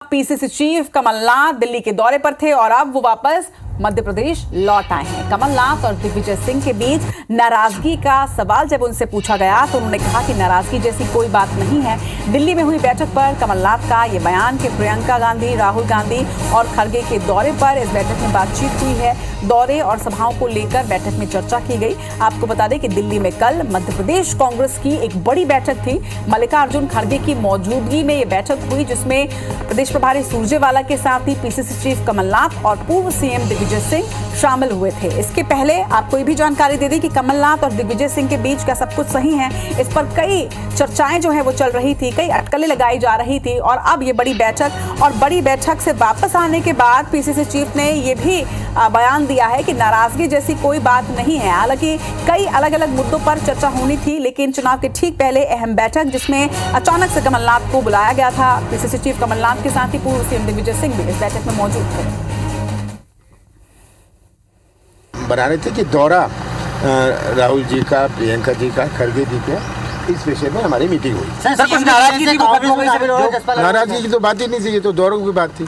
PCC chief Kamal Nath Delhi के दौरे पर थे और अब वो वापस मध्य प्रदेश लौट आए हैं। कमलनाथ और दिग्विजय सिंह के बीच नाराजगी का सवाल जब उनसे पूछा गया तो उन्होंने कहा कि नाराजगी जैसी कोई बात नहीं है। दिल्ली में हुई बैठक पर कमलनाथ का ये बयान कि प्रियंका गांधी, राहुल गांधी और खड़गे के दौरे पर इस बैठक में बातचीत हुई है। दौरे और सभाओं को लेकर बैठक में चर्चा की गई। आपको बता दें कि दिल्ली में कल मध्य प्रदेश कांग्रेस की एक बड़ी बैठक थी। मल्लिकार्जुन खड़गे की मौजूदगी में ये बैठक हुई, जिसमें प्रदेश प्रभारी सुरजेवाला के साथ ही पीसीसी चीफ कमलनाथ और पूर्व सीएम दिग्विजय सिंह शामिल हुए थे। इसके पहले आपको ये भी जानकारी दे दी कि कमलनाथ और दिग्विजय सिंह के बीच क्या सब कुछ सही है, इस पर कई चर्चाएं जो है वो चल रही थी, कई अटकलें लगाई जा रही थी। और अब ये बड़ी बैठक से वापस आने के बाद पीसीसी चीफ ने ये भी बयान दिया है कि नाराजगी जैसी कोई बात नहीं है। हालांकि कई अलग अलग मुद्दों पर चर्चा होनी थी, लेकिन चुनाव के ठीक पहले अहम बैठक जिसमें अचानक से कमलनाथ को बुलाया गया था। पीसीसी चीफ कमलनाथ के साथ ही पूर्व सीएम दिग्विजय सिंह भी इस बैठक में मौजूद थे। बना रहे थे कि दौरा राहुल जी का, प्रियंका जी का, खड़गे जी के, इस विषय में हमारी मीटिंग हुई। सर कुछ नाराजगी की तो बात ही नहीं थी, ये तो दौरों की बात थी।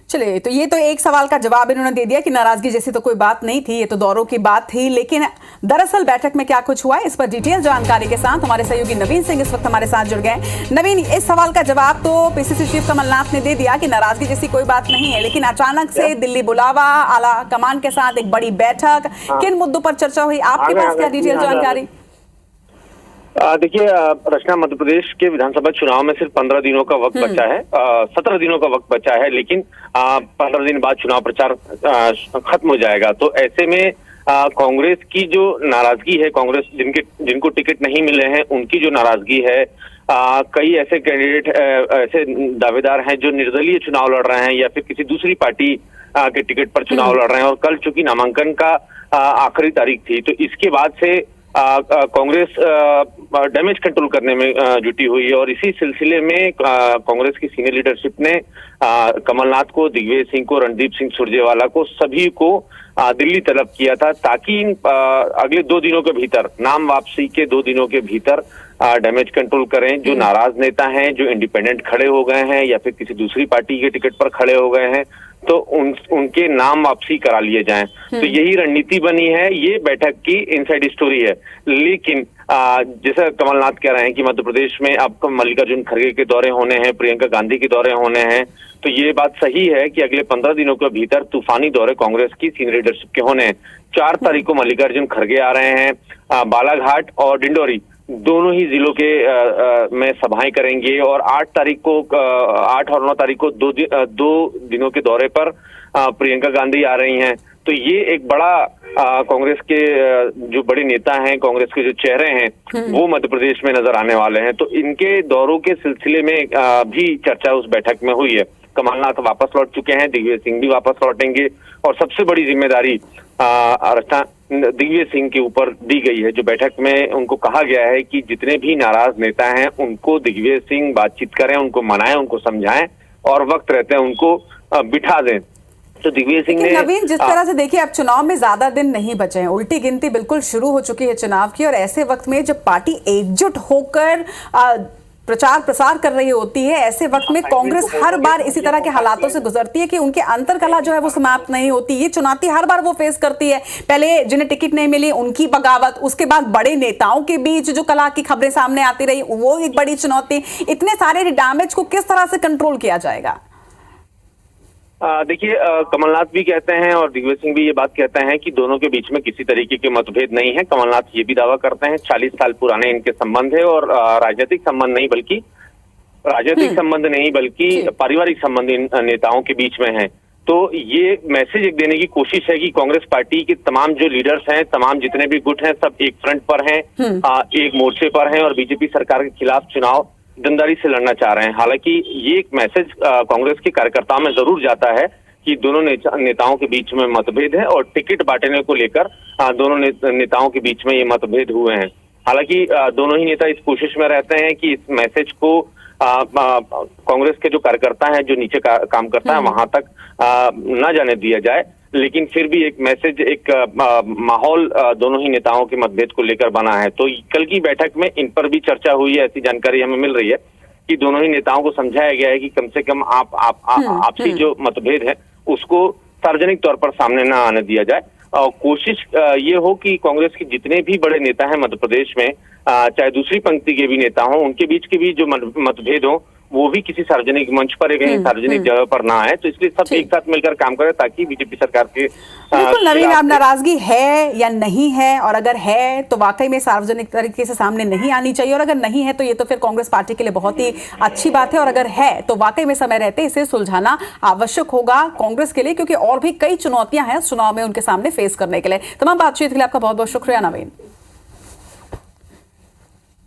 चलिए, तो ये तो एक सवाल का जवाब इन्होंने दे दिया कि नाराजगी जैसी तो कोई बात नहीं थी, ये तो दौरों की बात थी। लेकिन दरअसल बैठक में क्या कुछ हुआ, इस पर डिटेल जानकारी के साथ हमारे सहयोगी नवीन सिंह इस वक्त हमारे साथ जुड़ गए। नवीन, इस सवाल का जवाब तो पीसीसी चीफ कमलनाथ ने दे दिया कि नाराजगी जैसी कोई बात नहीं है, लेकिन अचानक से दिल्ली बुलावा, आला कमान के साथ एक बड़ी बैठक, किन मुद्दों पर चर्चा हुई, आपके पास क्या डिटेल जानकारी? देखिए रचना, मध्य प्रदेश के विधानसभा चुनाव में सिर्फ 15 दिनों का वक्त बचा है, 17 दिनों का वक्त बचा है, लेकिन 15 दिन बाद चुनाव प्रचार खत्म हो जाएगा। तो ऐसे में कांग्रेस की जो नाराजगी है, कांग्रेस जिनको टिकट नहीं मिले हैं उनकी जो नाराजगी है, कई ऐसे कैंडिडेट, ऐसे दावेदार हैं जो निर्दलीय चुनाव लड़ रहे हैं या फिर किसी दूसरी पार्टी के टिकट पर चुनाव लड़ रहे हैं, और कल चूंकि नामांकन का आखिरी तारीख थी, तो इसके बाद से कांग्रेस डैमेज कंट्रोल करने में जुटी हुई है। और इसी सिलसिले में कांग्रेस की सीनियर लीडरशिप ने कमलनाथ को, दिग्विजय सिंह को, रणदीप सिंह सुरजेवाला को, सभी को दिल्ली तलब किया था, ताकि अगले 2 दिनों के भीतर, नाम वापसी के 2 दिनों के भीतर डैमेज कंट्रोल करें। जो नाराज नेता हैं, जो इंडिपेंडेंट खड़े हो गए हैं या फिर किसी दूसरी पार्टी के टिकट पर खड़े हो गए हैं, तो उनके नाम वापसी करा लिए जाएं। तो यही रणनीति बनी है, ये बैठक की इनसाइड स्टोरी है। लेकिन जैसा कमलनाथ कह रहे हैं कि मध्य प्रदेश में अब मल्लिकार्जुन खड़गे के दौरे होने हैं, प्रियंका गांधी के दौरे होने हैं, तो ये बात सही है कि अगले 15 दिनों के भीतर तूफानी दौरे कांग्रेस की सीनियर लीडरशिप के होने हैं। 4 तारीख को मल्लिकार्जुन खड़गे आ रहे हैं, बालाघाट और डिंडोरी दोनों ही जिलों के में सभाएं करेंगे, और 8 और 9 तारीख को 2 दिनों के दौरे पर प्रियंका गांधी आ रही हैं। तो ये एक बड़ा कांग्रेस के जो बड़े नेता हैं, कांग्रेस के जो चेहरे हैं, वो मध्य प्रदेश में नजर आने वाले हैं। तो इनके दौरों के सिलसिले में भी चर्चा उस बैठक में हुई है। कमलनाथ वापस लौट चुके हैं, दिग्विजय सिंह भी वापस लौटेंगे, और सबसे बड़ी जिम्मेदारी दिग्विजय सिंह के ऊपर दी गई है। जो बैठक में उनको कहा गया है कि जितने भी नाराज नेता हैं उनको दिग्विजय सिंह बातचीत करें, उनको मनाएं, उनको समझाएं, और वक्त रहते हैं उनको बिठा दें। तो दिग्विजय सिंह ने, नवीन, जिस तरह से देखिए, अब चुनाव में ज्यादा दिन नहीं बचे हैं, उल्टी गिनती बिल्कुल शुरू हो चुकी है चुनाव की, और ऐसे वक्त में जब पार्टी एकजुट होकर प्रचार प्रसार कर रही होती है, ऐसे वक्त में कांग्रेस हर बार इसी तरह के हालातों से गुजरती है कि उनके अंतरकलह जो है वो समाप्त नहीं होती। ये चुनौती हर बार वो फेस करती है। पहले जिन्हें टिकट नहीं मिली उनकी बगावत, उसके बाद बड़े नेताओं के बीच जो कलह की खबरें सामने आती रही, वो एक बड़ी चुनौती। इतने सारे डैमेज को किस तरह से कंट्रोल किया जाएगा? देखिए, कमलनाथ भी कहते हैं और दिग्विजय सिंह भी ये बात कहते हैं कि दोनों के बीच में किसी तरीके के मतभेद नहीं है। कमलनाथ ये भी दावा करते हैं 40 साल पुराने इनके संबंध है, और राजनीतिक संबंध नहीं बल्कि पारिवारिक संबंध इन नेताओं के बीच में है। तो ये मैसेज एक देने की कोशिश है कि कांग्रेस पार्टी के तमाम जो लीडर्स हैं, तमाम जितने भी गुट हैं, सब एक फ्रंट पर हैं, एक मोर्चे पर हैं, और बीजेपी सरकार के खिलाफ चुनाव ईमानदारी से लड़ना चाह रहे हैं। हालांकि ये एक मैसेज कांग्रेस के कार्यकर्ताओं में जरूर जाता है कि दोनों नेताओं के बीच में मतभेद है, और टिकट बांटने को लेकर दोनों नेताओं के बीच में ये मतभेद हुए हैं। हालांकि दोनों ही नेता इस कोशिश में रहते हैं कि इस मैसेज को कांग्रेस के जो कार्यकर्ता हैं, जो नीचे काम करता है, वहां तक न जाने दिया जाए। लेकिन फिर भी एक मैसेज, एक माहौल दोनों ही नेताओं के मतभेद को लेकर बना है। तो कल की बैठक में इन पर भी चर्चा हुई है, ऐसी जानकारी हमें मिल रही है कि दोनों ही नेताओं को समझाया गया है कि कम से कम आपसी जो मतभेद है उसको सार्वजनिक तौर पर सामने न आने दिया जाए और कोशिश ये हो कि कांग्रेस के जितने भी बड़े नेता हैं मध्य प्रदेश में, चाहे दूसरी पंक्ति के भी नेता हों, उनके बीच के भी जो मतभेद हो वो भी किसी सार्वजनिक मंच पर कहीं सार्वजनिक जगह पर ना आए। तो इसलिए सब एक साथ मिलकर काम करें ताकि बीजेपी सरकार के बिल्कुल नवीन, अब नाराजगी है या नहीं है, और अगर है तो वाकई में सार्वजनिक तरीके से सामने नहीं आनी चाहिए, और अगर नहीं है तो ये तो फिर कांग्रेस पार्टी के लिए बहुत ही अच्छी बात है, और अगर है तो वाकई में समय रहते इसे सुलझाना आवश्यक होगा कांग्रेस के लिए, क्योंकि और भी कई चुनौतियां हैं चुनाव में उनके सामने फेस करने के लिए। तमाम बातचीत के लिए आपका बहुत बहुत शुक्रिया नवीन।